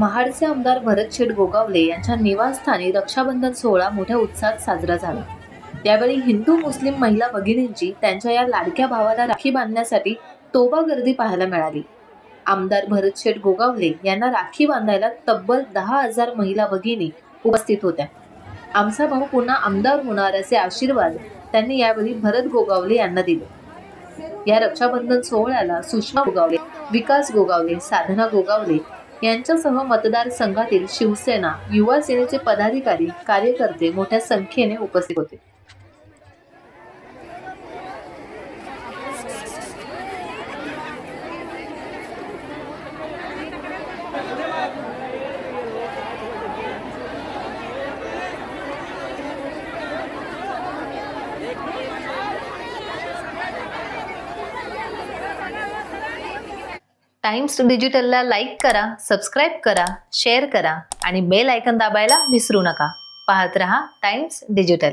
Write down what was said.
महाडचे आमदार भरतशेठ गोगावले यांच्या निवासस्थानी रक्षाबंधन सोहळा मोठ्या उत्साहात साजरा झाला। यावेळी हिंदू मुस्लिम महिला भगिनींची त्यांच्या या लाडक्या भावाला राखी बांधण्यासाठी तोबा गर्दी पाहायला मिळाली। आमदार भरतशेठ गोगावले यांना राखी बांधायला तब्बल 10,000 महिला भगिनी उपस्थित होत्या। आमचा भाऊ पुन्हा आमदार होणार असे आशीर्वाद त्यांनी यावेळी भरत गोगावले यांना दिले। या रक्षाबंधन सोहळ्याला सुषमा गोगावले, विकास गोगावले, साधना गोगावले यांच्यासह मतदारसंघातील शिवसेना, युवा सेनेचे पदाधिकारी, कार्यकर्ते मोठ्या संख्येने उपस्थित होते। टाइम्स डिजिटलला लाईक करा, सबस्क्राईब करा, शेअर करा आणि बेल आयकॉन दाबायला विसरू नका। पाहत रहा टाइम्स डिजिटल।